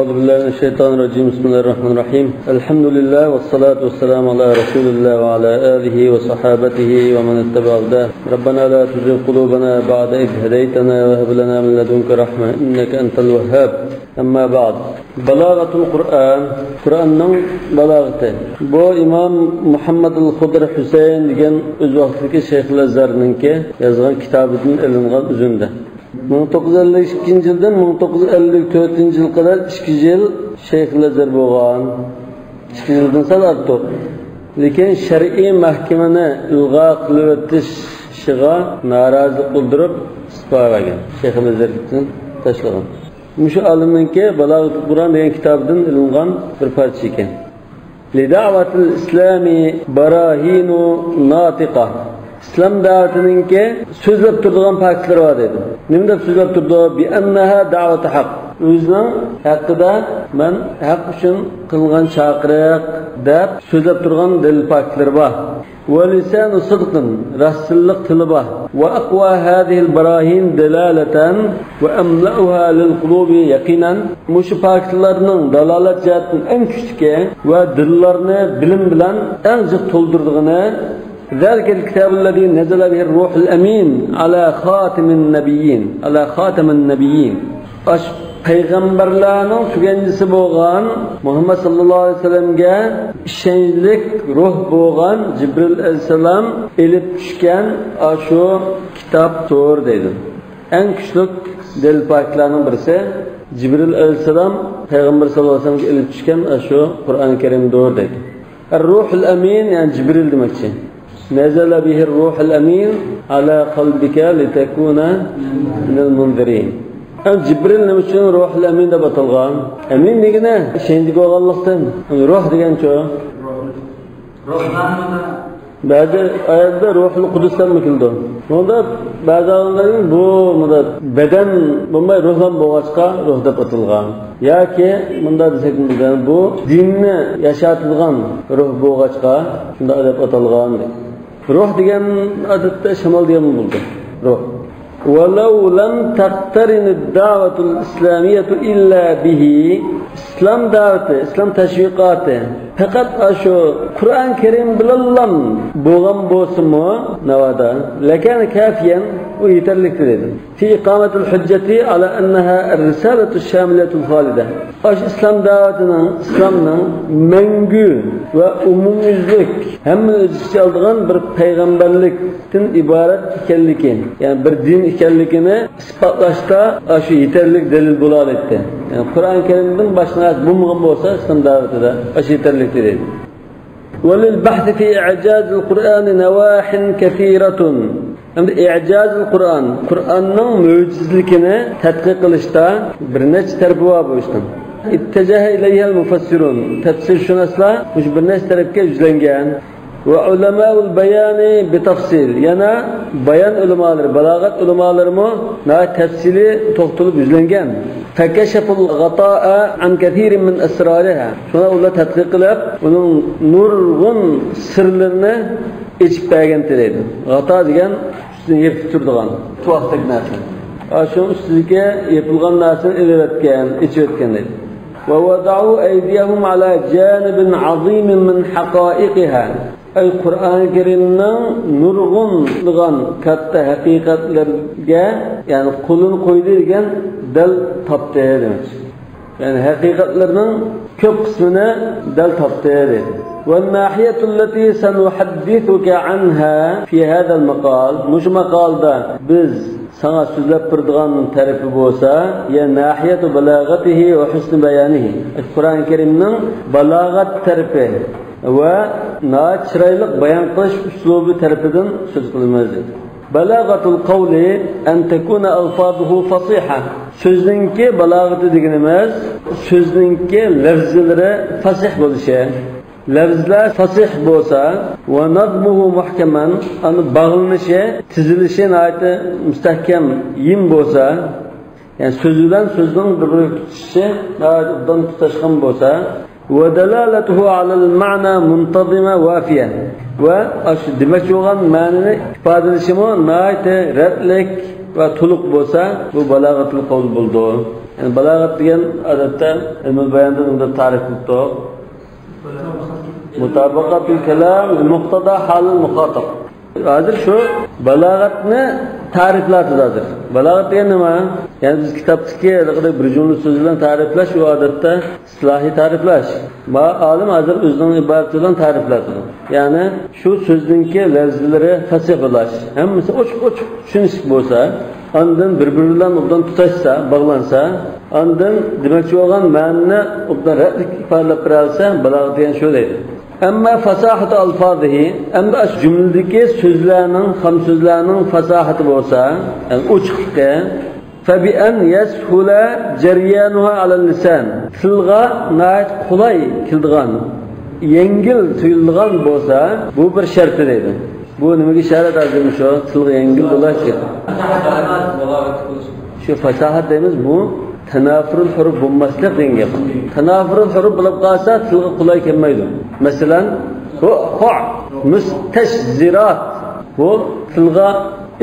أعوذ بالله من الشيطان الرجيم بسم الله الرحمن الرحيم الحمد لله والصلاة والسلام على رسول الله وعلى آله وصحابته ومن اتبع هداه ربنا لا تزغ قلوبنا بعد إذ هديتنا وهب لنا من لدنك رحمة إنك أنت الوهاب أما بعد بلاغة القرآن قرآنның balagati bu İmam Muhammed el-Xudr Hüseyin degan o'z vaqtidagi Shayx al-Azharninki yozgan kitobidan ilingan uzunda 1952 yildan 1954 yil qadar 2 yil Shayx al-Azhar bo'lgan. 2 yildan sal ortiq. Lekin shar'iy mahkamani ilg'o qilib o'tishiga norozilik bildirib istiqolagan. Shayx al-Azhardan tashlagan. Mushu olimninki Balog'at Qur'on degan kitobidan ilingan bir parcha ekan. Lida'vatil islami barahinu natiqa. İslam da'vatininki so'zlab turadigan faktlar bor dedi. Nima deb so'zlab turdi? Bi annaha da'vatu haqq. O'zining haqida men haq uchun qilgan chaqiriq deb so'zlab turgan dalil faktlar bor. Wa lisanu sidqin, rasullik tili bor. Wa aqwa hadhihi al-barahin dalalatan wa amla'uha lil-qulubi yaqinan. Mushu faktlarning dalolat jihatdan eng kuchli va dillarni bilim bilan eng jiq to'ldirdigini ذلك الكتاب الذي نزل به الروح الأمين على خاتم النبيين أش Peygamberlerinin tükencisi boğan Muhammed sallallahu aleyhi ve sellem'ge işenlik ruh boğan Cibril aleyhisselam elip düşken şu kitap doğru dedi. En küçük delil paklarının birisi Cibril aleyhisselam Peygamber sallallahu aleyhi ve sellem'ge elip düşken şu Kur'an-ı Kerim doğru dedi. Ruhul Amin yani Cibril demekçi. نزل به الروح الأمين على قلبك لتكون من المنذرين. Cibril nima uchun ruhul amin deb atalgan? Amin degani shendigi Allohdan. Ruh degan chu. Ba'zi oyatda ruhul qudusdan keldi. Bunda ba'zi olimlarning bu badan bo'lmay ruhdan bo'lg'achqa ruh deb atalgan. Yoki bunda desak bu dinni yashatadigan ruh bo'lg'achqa shunda deb atalgan. Ruh degan odatda shamol degan bo'ldi. Ruh. ولو لم تقترن الدعوة الإسلامية إلا به İslam daveti, İslam teşvikatı fakat şu Kur'an-ı Kerim bilallam boğan boğsumu nevada lekâne kafiyen o yeterliktir dedim. Fi ikametul hücceti ala enneha er-risaletu şamiletul halide. İslam davetinin, İslam'ın mengü ve umumizlik hem özüsü aldığın bir peygamberlikten ibaret ikenlikin yani bir din ikenlikini ispatlaşta şu yeterlik delil bular etti. Yani Kur'an-ı Kerim'in başına bulmayan olsa İslam daveti de yeterliktir dedi. وَلِلْبَحْثِ فِي إِعْجَازِ الْقُرْآنِ نَوَاحٍ كَثِيرَةٌ Hem de i'caz-ı Kur'an'ın mucizlikini tetkik kılışta bir neçe tarafı var bu işten. İttecahe ileyhel mufassirun. Tefsir şunasla bir neçe tarafka yüzlengen. Ve ulemâul beyani bitafsil. Yana bayan ulemaları, balagat ulemaları mı tefsili toktulup yüzlengen. Fekeşeful gata'a an kethirin min esrariha. Şuna ulla tetkik kılıp onun nurgun sırlarını içip beğentireydi. Gata degen üstüne yepip turduğun. Tuvaktaki narsa. Şunun üstündeki yapılgan narsını iletken, içip etken deydi. وَوَضَعُوا اَيْدِيَهُمْ عَلَى جَانِبٍ عَظِيمٍ مِنْ حَقَائِقِهَا Kur'an-ı Kerim'nin nurgunluğun katta hakikatlerge yani kulunu koydu degen del taptı demek. Yani hakikatlerinin köp kısmını del taptı dedi. وَالنَّاحِيَةُ الَّتِي سَنُحَدِّثُكَ عَنْهَا فِي هَذَا الْمَقَالِ Muş makalda biz sana sözlep turduğun tarifi bolsa ya nahiyetu balagatihi ve husn bayanihi. Kur'an-ı Kerim'nin balagat tarifi ve çıraylık bayan qilish uslubi tarifidan söz qilamiz. Balagatul qawli an takuna alfazuhu fasiha. Sözninki balagati deganimiz sözninki lafzlari fasih bo'lishi. Lafzlar fasih bo'lsa va nazmuhu muhkaman ani bag'lanishi, tizilishi nihoyatda mustahkam yim bo'lsa, yani sözüden sözün bir tutuşu nihoyatda tutashgan bo'lsa va dalalatuhu alal ma'na muntazima wafiya va shu demak bo'lgan ma'noni ifodalashimi nihoyatda ratlik va to'liq bo'lsa bu balag'atul qawl bo'ldi. Yani balagat degan odatda ilmul bayonda unda ta'rif qilibdi. Mutabaqatul kalam muqtada halil muqatab. Hozir shu balagatni ta'rifladi hozir. Balagat degan nima? Yani biz kitobdagi bir jumla so'z bilan ta'riflash u odatda istilohiy ta'riflash. Va olim hozir o'zining iborati bilan ta'rifladi. Ya'ni shu so'zningki lafzlari fasih bo'lish, hammasi ochiq-ochiq tushunish bo'lsa, ondan bir-biri bilan obdan tutashsa, bog'lansa, ondan demoqchi bo'lgan ma'noni obdan radlik ifodalab bersa, balagat degan shu deydi. Amma fasahatu alfazihi, amma ash jumladagi so'zlarning, ham so'zlarning fasahati bo'lsa, yani ochiqligi, fa bi an yashula jaryanuha ala lisan. Tilga nayt qulay kildigan, yengil tuyulgan bo'lsa, bu bir shart deydi. Bu nimaga shart azim shu? Tilga yengil bo'lishi. Shu fasahat deymiz bu tanafurul huruf bo'lmaslik degan gap. Tanafurul huruf bo'lib qolsa tilga qulay kelmaydi. Masalan, mustashzirat bu tilga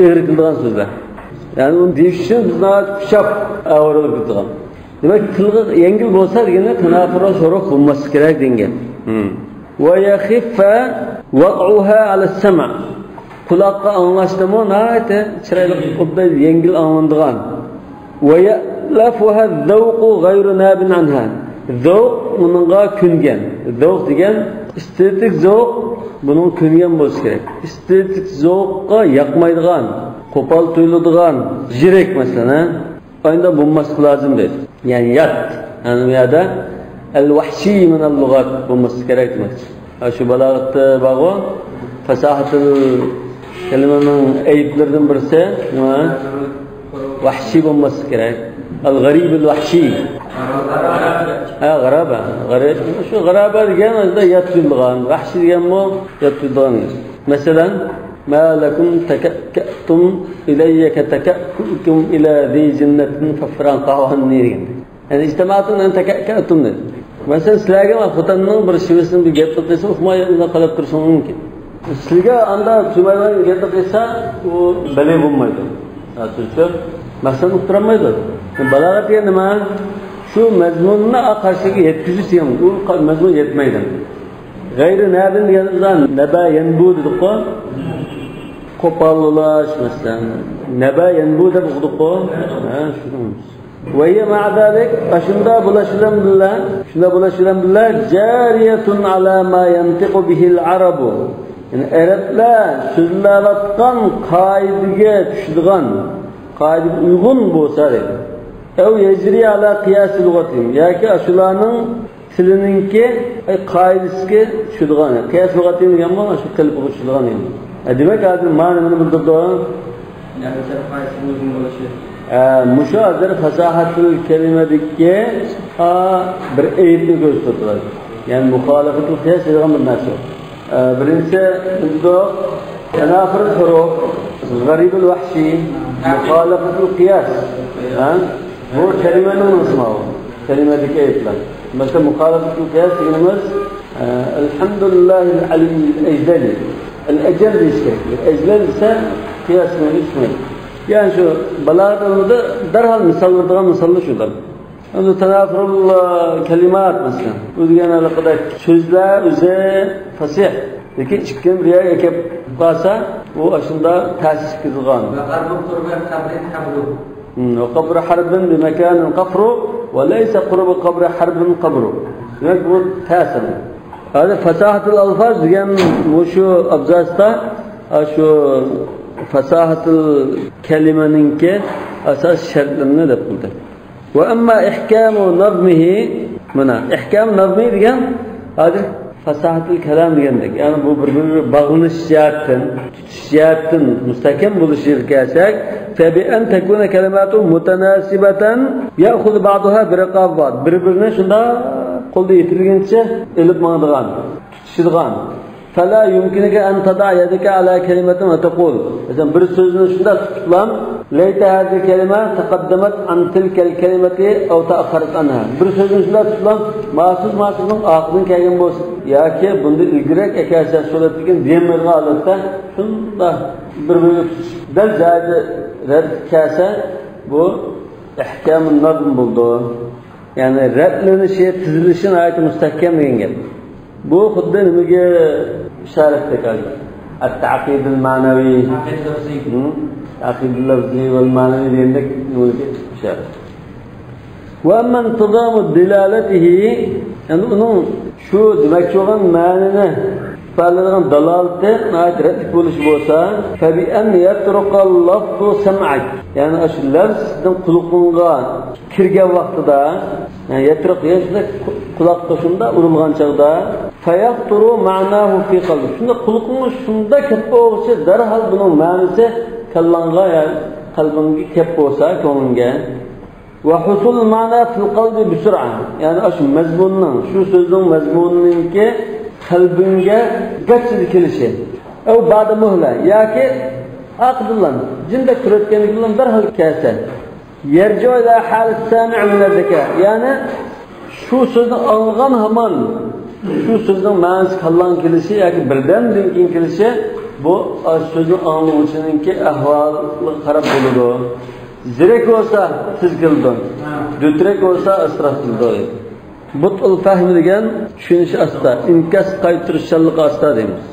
egri qiladigan so'zlar. Yani onu deyishni bizni kuchab avrilib ketgan. Demak, tilga yengil bo'lsa degani tanafurul huruf bo'lmasi kerak degan. Va yakhiffa waq'uha 'ala as-sam'. Quloqqa anglashdimi, nayta chiroyli xuddi yengil anglanadigan. Va lafuha az-zawqu ghayru nabin anha. Zavq bunga kungan. Zavq degan estetik zavq bunun kungan bo'lsa kerak. Estetik zavqqa yoqmaydigan, qo'pol tuyuladigan, jirak masalan, ayda bo'lmasi lozim deydi. Yani yat. Yani bu yerda al-vahshi min al-lughat bo'lmasi kerak demoqchi. Shu balagatda bog'u fasahatul kalimaning ayblaridan birisi nima? Vahshi bo'lmasi kerak. Al-gharib al-vahshi. G'araba. Shu g'araba degan o'zida yatqilgan, vahshi degan bu yatqilgan. Masalan, ma lakum takaktum ilayya katakaktum ila zi jannatin fafran qawanni degan. Yani ijtimoatun an takaktum dedi. Masalan, sizlarga xotinning bir shivasini bir gap qilsa, uxmayga qilib turishi mumkin. Sizga anda tumaygan gap qilsa, u bale bo'lmaydi. Aslida maqsad uqtiramaydi. Balagat degan nima? Shu mazmunni qarshiga yetkazish ham u mazmun yetmaydi. G'ayri nabin degandan naba yanbu dediq-ku. Qo'pollash masalan. Naba yanbu deb o'qidik-ku. Shuni. Va hiya ma'dalik ashunda bulashidan billah jariyatun ala ma yantiqu bihi al-arabu. Yani arablar so'zlayotgan qoidaga tushadigan, qoidaga uyg'un bo'lsa deydi. Ev yecri ala qiyas lug'atim. Yoki shularning tilininki qoidasiga tushadigan. Qiyas lug'atim degan mana shu qilib tushadigan endi. Demak, hozir ma'noni bildirdi. Mushodir fasahatul kalimadagi bir ayibni ko'rsatadi. Yani muxolifatul qiyas degan bir narsa. Birinchi bizda tanafurul huruf, g'aribul vahshi, muxolifatul qiyas. Bu kelimenin ismi. Kelimadagi ayiblar. Mesela muxolifatul qiyas deganimiz elhamdülillahil aliyyil ejdali. El-ecel deyishki. Ecel ise qiyasning ismi. Yani şu balagatda darhol misol beradigan misollar shular. Endi tanafurul kalimat mesela. O'zgana haqida so'zlar o'zi fasih. Lekin ikkim riya ekib qolsa, u ashunda ta'sis qilgan. وقبر حرب بمكان قفر وليس قرب قبر حرب قبر. يقول تاسم. هذا فصاحة الألفاظ ديان وشو أبزاستا شو فصاحة الكلمة نينك أساس شرط لنا لقولته. وأما إحكام نظمه منا إحكام نظمه ديان هذا فصاحة الكلام دياندك. يعني bu bir bağlanış şartın müstahkem buluşur kâsak فبأن تكون كلماته متناسبة يأخذ بعضها برقابات. Birbirine şunda qo'lda yetilgancha elib mangdigan, tutishadigan. فلا يمكنك أن تضع يدك على كلمة وتقول مثلا bir so'zni shunda tutlam ليت هذه الكلمة تقدمت عن تلك الكلمة أو تأخرت عنها. Bir so'zni shunda tutlam mahsusning oqidan kelgan bo'lsa yoki bunda ilgirek ekasa so'ratigan demaydigan holatda shunda bir-birini dal joyida rad kelsa bu ihkamun nazm buldu. Yani redlenişi, tizilişin ayeti müstahkem degan gap. Bu xuddi nimaga ishorat qiladi? At-ta'qidul ma'naviy, ta'qidul lafzi wal ma'naviy degandek nimaga ishorat. Wa amma intizamu dilalatihi, yani uning shu demakchi bo'lgan ma'nini ifodalaydigan dalalati aytib bo'lishi bo'lsa, fa bi an yatruqal lafzu sam'ak, ya'ni shu lafzning qulog'ingga kirgan vaqtida, yani yatruq yashda quloqqa shunda urilgan chaqda fayaqturu ma'nahu fi qalbi, shunda qulog'ing shunda ketib o'g'isi darhol buning ma'nosi kallangga, yani qalbingga kelib bo'lsa, ko'ngilga va husul ma'na fil qalbi bi sur'a, yani shu mazmunning, shu so'zning mazmuninki qalbingga gachidi kelishi o ba'da muhla yoki aqdillan jinda ko'rayotganlik bilan darhol kelsa yarju ila halis sami' min az-zaka, ya'ni shu so'zni anglagan hamon shu so'zning ma'nosi qallang kelishi yoki birdandan keyin kelishi, bu so'zni anglovchininki ahvoliga qarab bo'ladi. Zirak bo'lsa siz kildin, dutrak bo'lsa asraf kildin. Butul fahmi degan tushunish asta, inkas qaytirishchanlik asta deymiz.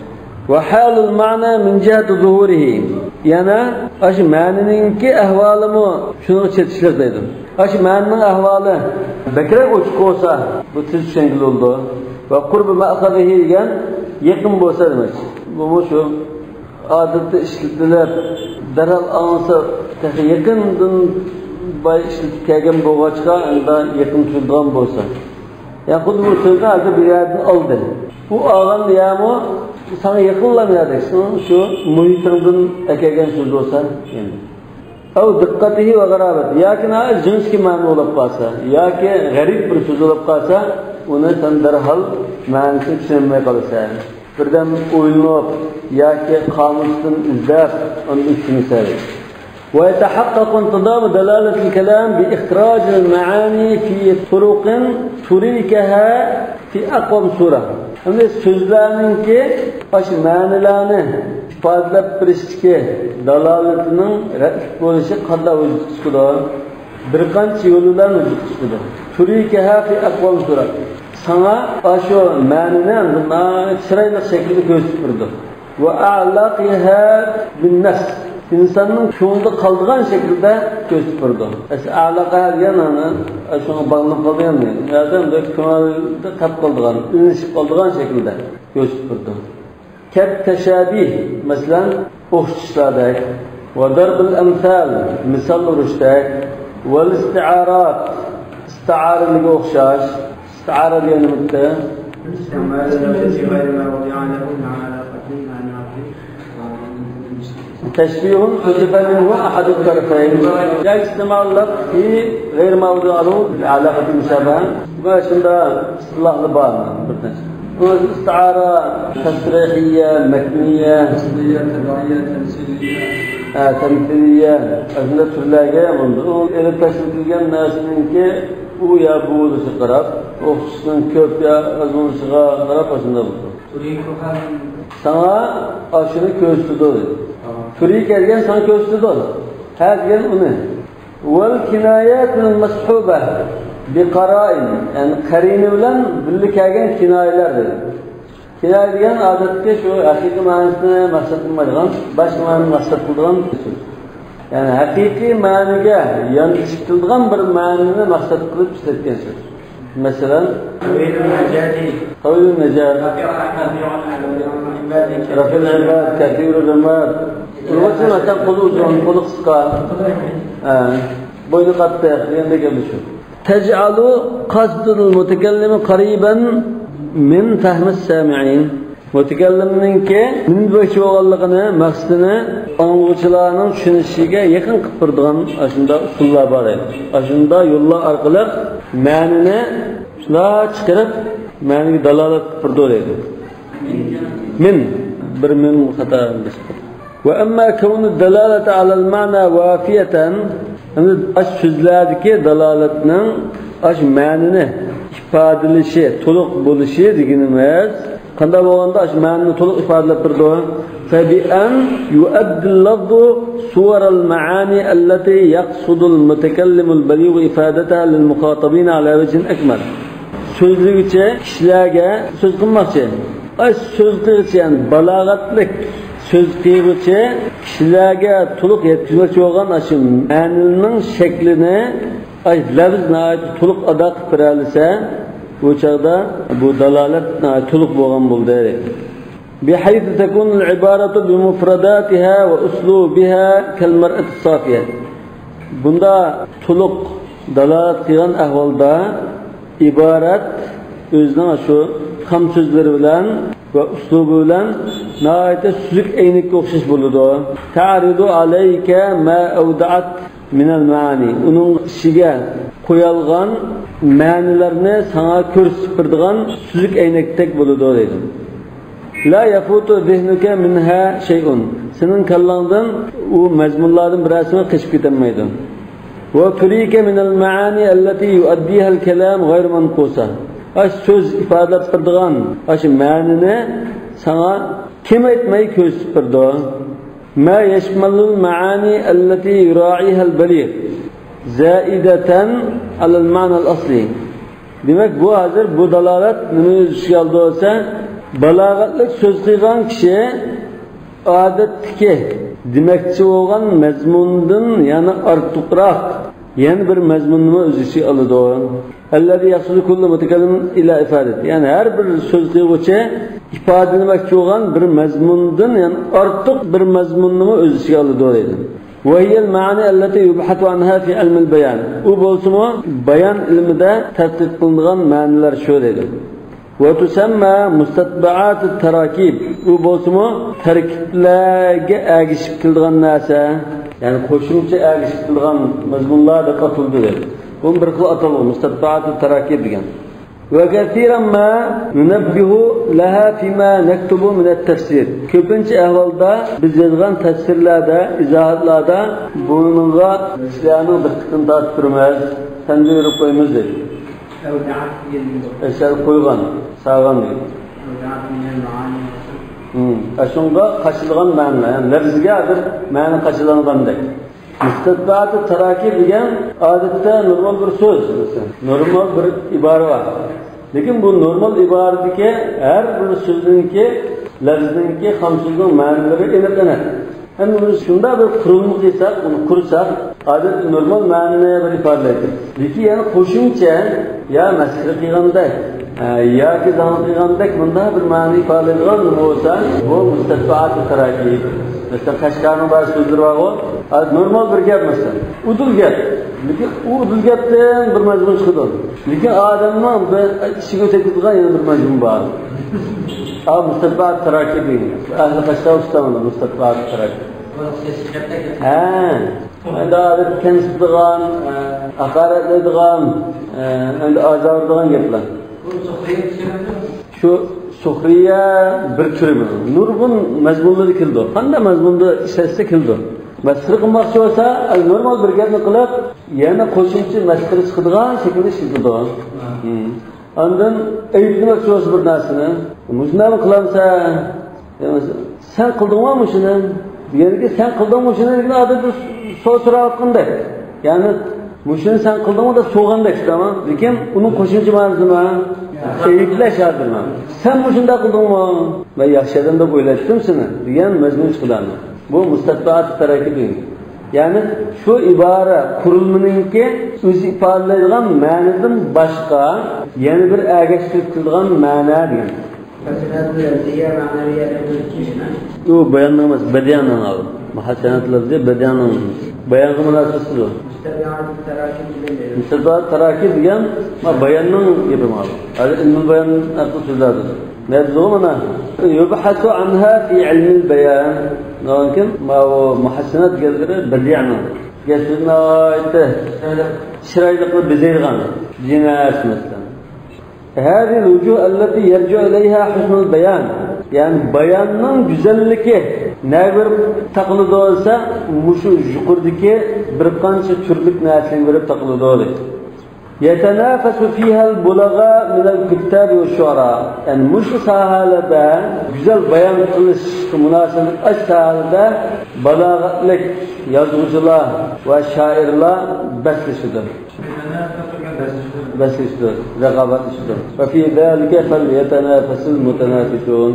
Va halul ma'na min jihati zuhurihi, yana ash ma'niningki ahvolimi shuni chetishlar deydi. Ash ma'nining ahvoli bakrak o'chiq bo'lsa, bu tiz tushungil bo'ldi. Va qurbi ma'qadihi degan yaqin bo'lsa demak. Bu shu odatda ishlatilib daral ansa yaqindan boy ishlatib kelgan bo'lg'achqa unda yaqin turgan bo'lsa, ya xuddi bu so'zni hozir bir yerdan oldi. Bu olgan yami sana yaqinlamaydi. Shu muhitingdan kelgan so'z bo'lsa endi. Av diqqatihi va g'arabat, yoki jinski ma'no bo'lib qolsa, yoki g'arib bir so'z bo'lib qolsa, uni sen darhol ma'nosini tushunmay qolasan. Birdan o'ylanib yoki qomusdan izlab uni tushunsan. ويتحقق انتظام دلالة الكلام بإخراج المعاني في طرق تريكها في أقوم صورة. Hani sözlerinki baş ma'nilarni ifodalab berishga dalolatning rad bo'lishi qanday vujud chiqadi? Bir qancha yo'llar vujud chiqadi. Turikaha fi aqwam sura. Sana shu ma'nini chiroyli shaklda ko'rsatib turdi. Va a'laqiha bin nafs, insonning ko'nglida qolgan shaklda ko'rsatib turdi. A'laqa deganini shunga bog'lanib qolgan, ya'ni ko'nglida qolib qolgan, inishib qolgan shaklda ko'rsatib turdi. Kat tashabih, masalan, o'xshashlardek, va darbil amsal, misol urishdak, va isti'arat, isti'araga o'xshash, isti'ara degani bitta تشبيه حذف منه أحد الطرفين، لا يستمع اللفظ في غير موضوعه بعلاقة مشابهة، وشند اصطلاح لبعض استعارة تصريحية مكنية أصلية تبعية تمثيلية تمثيلية أجنة اللاجئ منذ إلى تشبيه الناس منك ويا بود سقرب وخصوصا كيف يا أزون سقرب قرب أجنة تريكها sana aşırı köstüdür. Turik ergen sana köstüdür. Her gen onu. Vel kinayatul mashuba bi qara'in. Yani qarini bilan birlik kelgan kinoyalardir. Kinoya degan odatda shu haqiqiy ma'nosini maqsad qilmaydigan, boshqa ma'noni maqsad qiladigan so'z. Yani haqiqiy ma'noga yonishtirilgan bir ma'noni maqsad qilib ishlatgan so'z. Masalan, tawilun najat, rafil ibad, kathirul ibad. Bunun hatta qulu uzun, qulu qisqa, boynu qattiq degandek gaplar shu. Taj'alu qasdul mutakallimi qariban min fahmi as-sami'in. Mutakallimninki min bo'yicha bo'lganligini, maqsadini angluvchilarning tushunishiga yaqin qilib turadigan ashunda usullar bor edi. Ashunda yo'llar orqali ma'nini shunday chiqarib, ma'niga dalolat qilib turadi. Min bir min xato. Va amma kawnu dalalati ala al-ma'na wafiyatan, ash so'zlardagi dalolatning ash ma'nini ifodalashi, to'liq bo'lishi deganimiz Qanday bo'lganda shu ma'noni to'liq ifodalab turdi. فبأن يؤدي اللفظ صور المعاني التي يقصد المتكلم البليغ إفادتها للمخاطبين على وجه أكمل. Sözlüğüçe kişilerge söz kılmakçı. Ay söz kılmakçı yani balağatlık söz kılmakçı kişilerge tuluk yetkizmekçi olan aşım ma'nının şeklini ay lafzına ait tuluk adak kıralise bu çağda bu dalalet tuluk boğan buldu. بحيث تكون العبارة بمفرداتها وأسلوبها كالمرأة الصافية. Bunda tuluk dalalet kılan ahvalda ibaret özüne şu ham sözleri bilen ve uslubu bilen nahayete süzük eynekle okşaş buludu. Ta'ridu aleyke ma evda'at minel mani. Onun işige koyalgan manilerini sana körsüp birdiğen süzük eynektek buludu dedim. La yafutu zihnuke minha şey'un. Senin kallandan o mezmunlardan birazını kışıp getemeydi. Ve turike minel maani allati yuaddiha al-kelam gayr manqusa. Aş söz ifadeler birdiğen aş manini sana kim etmeyi körsüp birdi. Ma yeşmalul maani allati yura'iha al-baligh zaidatan alal ma'nal asli. Demek bu hazır bu dalalet nima işgaldi olsa balağatlık söz kıygan kişi adetki demekçi olan mezmundan yani artıqraq yani bir mezmununu öz içi alıdı. Ellezî yaqsudu kullu mutekellimin ila ifadet. Yani her bir söz kıyguçı ifadelemek olan bir mezmundan yani artıq bir mezmununu öz içi alıdı dedi. Ve hiyel ma'ani elleti yubhatu anha fi ilmil bayan. U bolsumu bayan ilmide tadqiq qilingan ma'nilar şu dedi. وتسمى مستتبعات التراكيب. Bu bolsumu terkiplerge ergişip kıldıgan nasa yani koşumça ergişip kıldıgan mazmunlar da atıldı dedi. Bunun bir kıl atıldı mustetbaat التراكيب degan. Ve kesiren ma nunabbihu laha fima nektubu min et-tefsir. Köpünçe ahvalda biz yazgan tefsirlerde, izahatlarda bununla İslam'ın dikkatini dağıttırmaz. Sen de yürüp koyumuz dedi. Eşer koygan, sağgan deydi. Aşınga kaçılgan ma'na, yani lafzga bir ma'na kaçılgandek. Müstetbaat-ı terakib degan adette normal bir söz, normal bir ibare var. Lekin bu normal ibaredeki her bir sözünki, lafzinki, ham sözün ma'nalari aniqlanadi. Hem bunu şunda bir kurulmu kıysak, bunu kursak, adet normal ma'naya bir ifadelaydi. Lekin yani qo'shimcha ya masxara qilgandek yoki zon qilgandek bunda bir ma'no ifodalaydigan nima bo'lsa, bu mustatbaat-ı terakib. Mesela Qashqarning ba'zi so'zlari bor, normal bir gap mesela. Udul gap. Lekin u udul gapdan bir mazmun chiqadi. Lekin odamning ishiga o'tadigan yana bir mazmun bor. Mustatbaat-ı terakib deyiladi. Ahli Qashqar ustamanda mustatbaat-ı terakib. Adalet kemsizdiğen, hakaretlidiğen, azardiğen gaplar. Şu suhriye bir türü mü? Nurgun mezmunları kildi. Qanday mazmunda ishlatsa kildi. Masxara qilmoqchi bo'lsa, normal bir gapni qilib, yana qo'shimcha masxara chiqadigan shaklda ishlatadigan. Ondan aytmoqchi bo'lsa bir narsani, mushunday qilamsa, sen qildingmi shuni? Diğerki sen kıldın şunu ilgili adeti soğusura hakkında. Yani şunu sen kıldın da soğanda işte ama. Lekin onun koşuncu manası mı? Eyikle şartı mı? Sen şunu da kıldın mı? Ben yaşadım da böyle ettim seni. Diyen mezmun çıkıdan. Bu mustatbaat-ı terakib. Yani şu ibare kurulmununki o'zi ifodalaydigan ma'nodan boshqa yana bir ergashtirib kılgan ma'no degan. Bu bayanın emas, badiyanın alı. Muhassanatlar diye badiyanın. Bayanın münasebeti o. Müstebbat terakib degan bayanın yapım alı. Hadi ilmul bayanın aklı sözlerdir. Mevzu mana yubhasu anha fi ilmil bayan. Lakin muhassanat geldiği badiyanın. Geçtiğinde ayette şiraylıklı bezeydiğen cinas mesela. هذه الوجوه التي يرجع إليها حسن البيان. Yani bayanın güzelliği ne bir takılıdı olsa, muşu yukarıdaki bir kança türlük nesline verip takılıdı oluyor. يتنافس فيها البلغاء من الكتاب والشعراء. Yani muşu sahalada güzel bayan kılış münasebet aç sahalada balagatlık yazıcılar ve şairler besleşidir. Besleşidir, rekabetleşidir. Ve fi zâlike felyetnâfesil mutenâfisûn.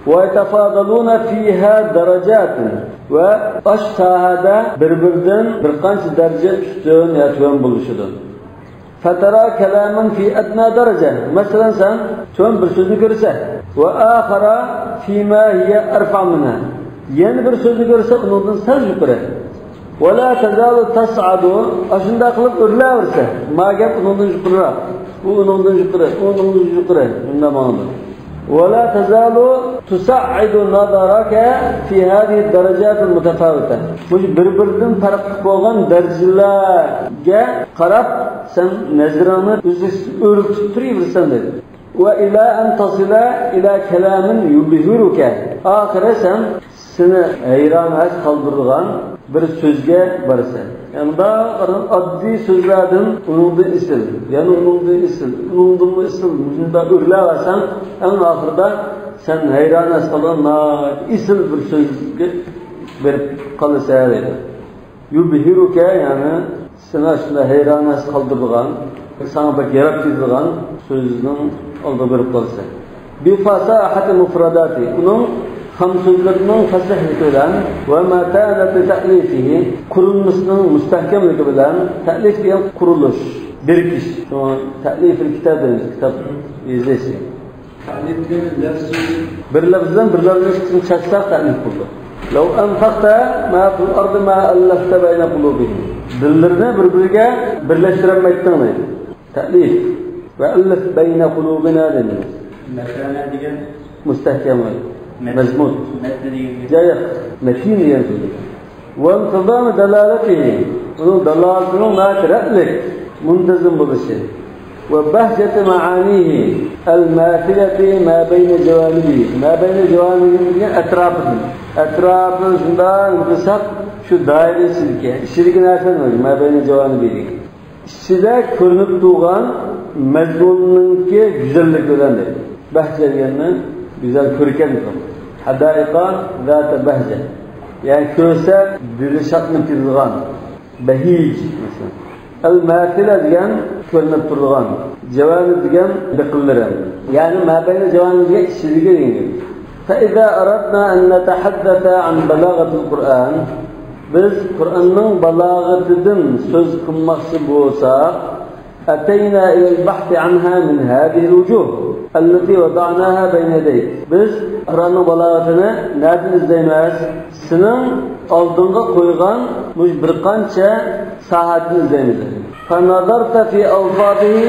Ve yetefâdalûne fîhâ derecâtin. Ve aç sahada birbirinden birkaç derece üstün ya tüven buluşudur. فَتَرَى كَلَامًا فِي أَدْنَى دَرَجَةٍ. Mesela sen şöyle bir sözü görürsen وَآخَرَ فِي مَا هِيَ أَرْفَعْ مِنْهَا. Yeni bir sözü görürsen ondan sen yukarı. وَلَا تَزَالُ تَصْعَدُ. Aşında kılıp örüleverse. Mâgep ondan yukarı. Bu ondan yukarı. Ondan yukarı. Bundan mağdur. وَلَا تَزَالُ تُسَعِّدُ نَظَرَكَ فِي هَذِهِ الدَّرَجَاتِ الْمُتَفَاوِتَةِ. Bu birbirinden farklı olan derecelerge karab sen nezranı örtüttürüyorsan dedi. وَاِلَى أَنْ تَصِلَ اِلَى كَلَامٍ يُبْهِرُكَ. Ahire sen seni heyran et kaldırılan bir sözge varsa. Yani daha adli sözlerden unutduğu isil. Yani unutduğu isil. Unutduğu isil. Bunda ürle varsan en ahırda sen heyran et kalan isil bir sözge verip kalırsa dedi. Yubhiruke yani seni aslında heyran et kaldırılan sana bak yarattırılan sözünün aldığı verip kalırsa. Bir fasahati mufradati. Bunun ham sözlerinin fasahlığı bilen ve metaneti ta'lifihi kurulmasının müstahkemliği bilen ta'lif diyen kuruluş, birikiş. Ta'lif-i kitap deniz, kitap izleysi. Ta'lif değil, lafzı. Bir lafızdan bir lafızın çatsak ta'lif kurdu. لو أنفقت ما في الأرض ما ألفت بين قلوبهم. Dillerini birbirine birleştiremekten neydi? Ta'lif. Ve ellef beyne kulubina deniyor. Mesela diyen müstahkemli. مزمون جاي متين ينزل وانتظام دلالته دلالته ما ترألك منتظم بالشيء وبهجة معانيه الماثلة ما بين جوانبه ما بين جوانبه أطراف زندان مقصد şu daire şirke şirkin efendim ma beyne cevanibi size görünüp doğan mezmununki güzellik ödendir bahçelerinin güzel körken hadaika zat bahçe yani köse dilşatını tilgan behic mesela el matila diyen görünüp durgan cevanib diyen bekillere yani ma beyne cevanibi şirke diyor فإذا أردنا أن نتحدث عن بلاغة القرآن biz Kur'an'ın balağatıdan söz kılmaksı olsa أتينا إلى البحث عنها من هذه الوجوه التي وضعناها بين يديك biz Kur'an'ın balağatını nereden izleyemez? Senin aldığında koygan bir kança saatini izleyemez. فنظرت في ألفاظه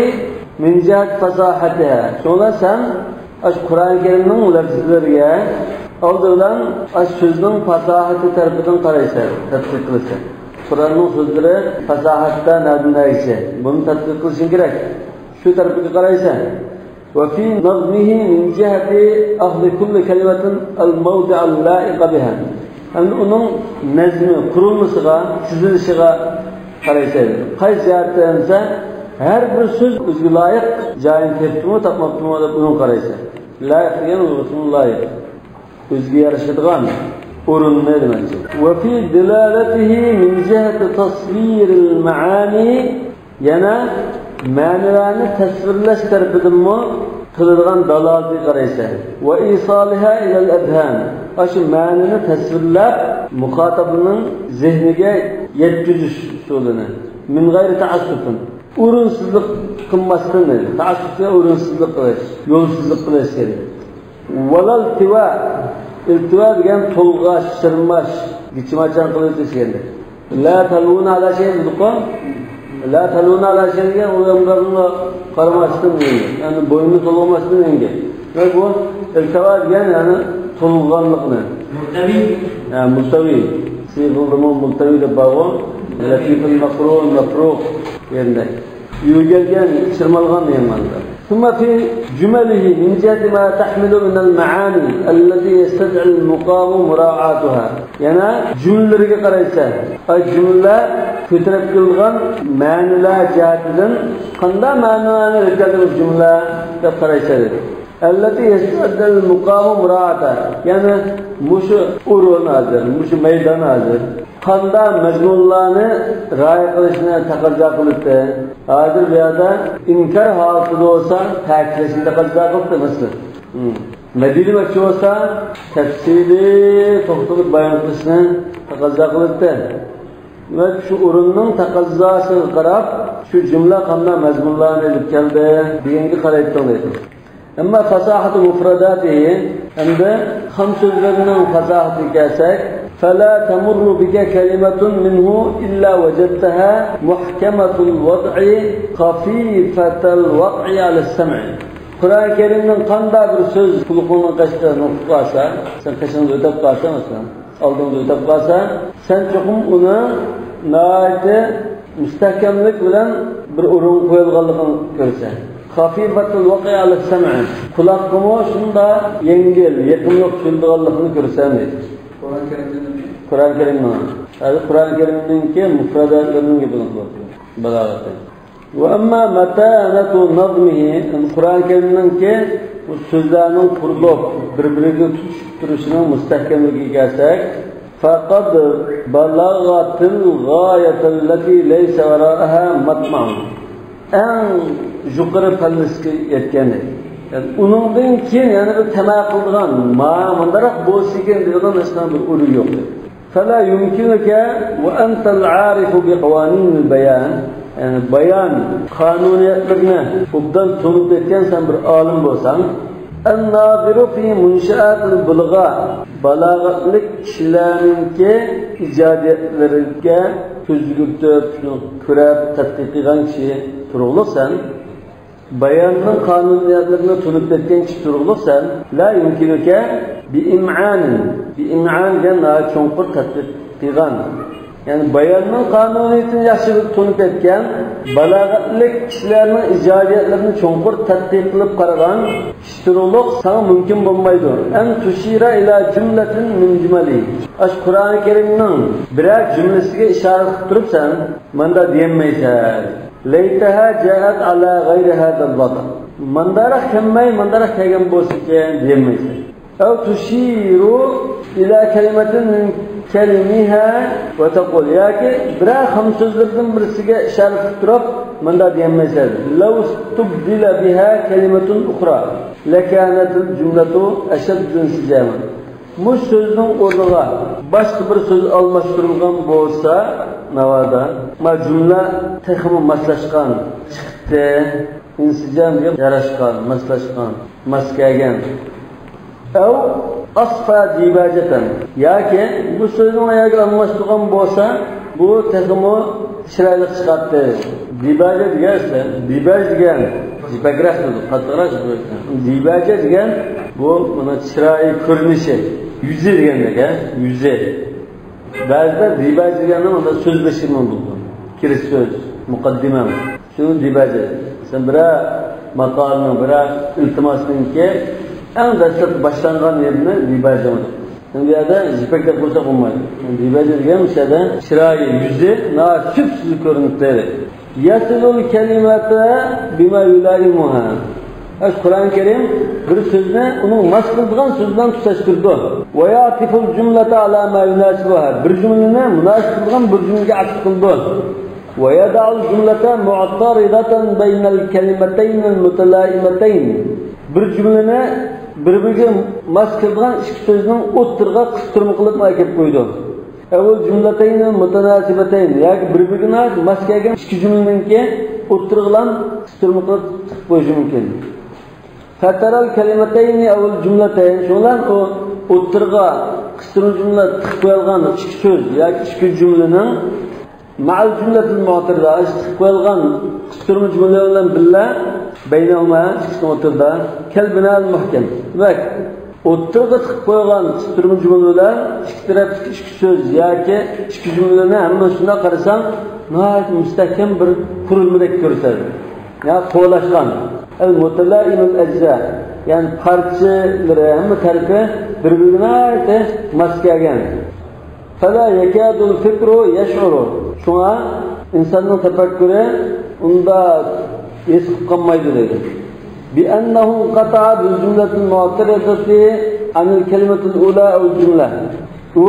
من جهة فصاحتها. Sonra sen Kur'an-ı Kerim'in lafızlarıya aldığından sözünün fasahati tarafından karaysa, tatbik kılırsa. Kur'an'ın sözleri fasahatta nereden ise, bunu tatbik kılışın gerek. Şu tarafı karaysa. وفي نظمه من جهة أخذ كل كلمة الموضع اللائق بها. Yani onun nezmi, kurulmasına, çizilişine karaysa. Kaç ziyaretlerinde her bir söz özgü layık cahil tepkimi tapmaklıma da bunun karaysa. Layık diyen uzun layık. Özgü yarışıdığan urun ne demektir? وفي دلالته من جهة تصوير المعاني yana ma'nilarni tasvirlash tarafidan qiladigan dalolatga qaraysa va isaliha ila al-adhan shu ma'nini tasvirlab muxotabning zehniga yetkazish usulini min g'ayri ta'assufin o'rinsizlik qilmasdan ta'assufga o'rinsizlik qilish yo'lsizlik qilish kerak valal tiva iltiva degan to'lg'ash shirmash gichmachan qilish kerak la taluna ala shay duqon la taluna ala shayga ularga qaramasdan yani boynu to'lg'amasdan engel ve bu iltiva degan yani to'lg'anlikni mustavi siyg'ilmi mustavi deb bağon latifil maqrun mafruq yerda yuvilgan shirmalgan deyman ثم في جمله من جهة ما تحمل من المعاني التي يستدعي المقام مراعاتها. يعني جملة قريسة. الجملة كترت كلغان معنى لا جهة قندا معنى لكتب الجملة قريسة. التي يستدعي المقام مراعاتها. يعني مش أورون هذا، مش ميدان هذا. Qanda mazmunlarni rioya qilishni taqozo qilibdi. Hozir bu yerda inkor holatida bo'lsa, ta'kidlashni taqozo qilibdi misli. Madinachi bo'lsa, tafsiliy to'xtalib bayon qilishni taqozo qilibdi. Va shu o'rinning taqozosiga qarab, shu jumla qanday mazmunlarni olib keldi deganga qaraydi deydi. Ammo fasahatu mufradatihi hamda ham so'zlarining fasahatiga kelsak, فلا تمر بك كلمة منه إلا وجدتها محكمة الوضع خفيفة الوضع على السمع. Kur'an-ı Kerim'in qanday bir söz kuluğunun qaşıda nokta qalsa, sen qaşını ötüp qalsa mesela, aldığını ötüp qalsa, sen çoxum onu nəhayət müstəhkəmlik bilan bir urun qoyulğanlığını görsən. Xafifatul vaqi ala sam'i. Kulaqımı şunda yengil, yaqin yo'q tushundiganligini görsən deydi. Kur'an-ı Kerim'in. Hadi Kur'an-ı Kerim'inki mufradatlarının gibi balagatı. Ve amma matanatu nazmihi, Kur'an-ı Kerim'inki bu sözlerinin kurulup birbirine tutuşup duruşunun müstehkemliği gelsek, faqad balagatil gayetelleti leyse veraha matma'un. En yukarı pallesine yetkeni. Yani onundan keyin yani bir temel kıldıran, mandarak bolsiken diyordan aslında bir ulu yok. فلا يمكنك وأنت العارف بقوانين البيان يعني بيان قانونياتنا وبدل تنبتين سن bir alim bolsan الناظر في منشآت البلغاء balag'atlik kishilarningki ijodiyatlarga ko'z yugurtib ko'rib tadqiq qilgan kishi turug'liqsan bayonning qonuniyatlarini tunib ketgan kishi turug'liqsan la yumkinuka biim'an degan cho'nqur tadqiq qilgan yani bayonning qonuniyatini yaxshi tunib ketgan balog'atlik kishilarning ijodiyatlarini cho'nqur tadqiq qilib qaragan kishi turug'liq sana mumkin bo'lmaydi an tushira ila jumlatin min jumali ash Qur'oni Karimning biror jumlasiga ishora qilib turibsan manda deyolmaysan laytaha ja'at ala g'ayri hadal wada mandara kelgan bo'lsa deyolmaysan aw tushiru ila kalimatin min kalimiha va taqul yoki biror ham so'zlardan birisiga ishora qilib turib manda deyolmaysan law tubdila biha kalimatun ukhra lakanat al-jumlatu ashadd insijaman bu so'zning o'rniga boshqa bir so'z almashtirilgan bo'lsa navada ma jumla texmi maslashgan chiqdi insijamga yarashgan maslashgan maskagan aw asfa dibajatan yoki bu so'zning oyog'i almashtirgan bo'lsa bu texmi chiroyli chiqadi dibaja degan dibagras qattiqroq dibaja degan bu mana chiroyli ko'rinishi yuzi deganda yuzi ba'zida dibaja degani unda so'zlashim bo'ldi kirish so'z muqaddimam shuni dibaja sen biror maqolni biror iltimosningki eng dastlab boshlangan yerini dibaja bu yerda jipakda bo'lsa bo'lmaydi dibaja degan o'shada chiroyli yuzi süpsüz ko'rinibdi yasilul kalimata bima yulaimuha Kur'an-ı Kerim bir sözne onun mas qilgan so'z bilan tutashtirdi. Va yatiful jumlata ala ma yunasibuha. Bir jumlani munosib qilgan bir jumlaga atf qildi. Va yada'ul jumlata mu'taridatan baynal kalimatayn al-mutalaimatayn. Bir jumlani bir-biriga mas qilgan ikki so'zning o'ttirga qistirma qilib kelib qo'ydi. Avval jumlatayn mutanasibatayn yoki bir-biriga mas kelgan ikki jumlaningki o'ttirg'lan qistirma qilib qo'yish mumkin. Fataral kalimatayni avval jumlatayn şundan o o'ttirga qistirma jumla tiqib qo'yilgan ikki so'z yoki ikki jumlaning ma'al jumlatil mu'tarida tiqib qo'yilgan qistirma jumla bilan billa baynahuma ikki o'tirda kalbinal muhkam va o'ttirga tiqib qo'yilgan qistirma jumla bilan ikki tarafdagi ikki so'z yoki ikki jumlani hamma shunday qarasang nihoyat mustahkam bir qurilmadek ko'rsatadi. Ya qo'lashgan el-mutelâimul ecza. Yani parçaları hem tarifi birbirine ait maskagen. Fela yekâdul fikru yeş'uru. Şuna insanın tefakkürü onda esip kalmaydı dedi. بأنه قطع بالجملة المعترضة عن الكلمة الأولى أو الجملة. Bu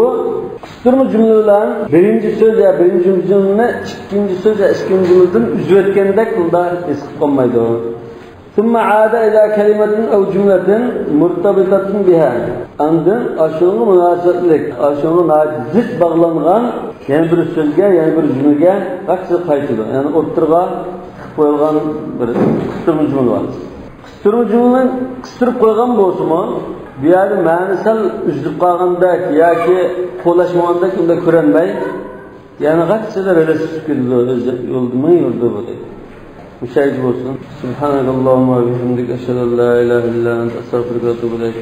kısırma cümleler birinci söz ya birinci cümle, ikinci söz ya ikinci cümleden üzüyetkendek bunda esip kalmaydı o. ثم عاد إلى كلمة أو جملة مرتبطة بها. Andın aşığına münasebetlik, aşığına zıt bağlanğan yani bir sözge, yani bir cümlege kaçı kaytıdı. Yani oturğa koyulgan bir kısırma cümle var. Kısırma cümlenin kısırıp koygan bolsa mu? Bir yerde manasal üzülüp kalgandaki yoki qo'llashmagandaki unda ko'rinmay, yani qanchalar relasiz keldi yo'lda ming yo'lda bo'ldi. Mushayji bo'lsin. Subhanallohumma va bihamdika ashhadu an la ilaha illa anta astaghfiruka va atubu ilayk.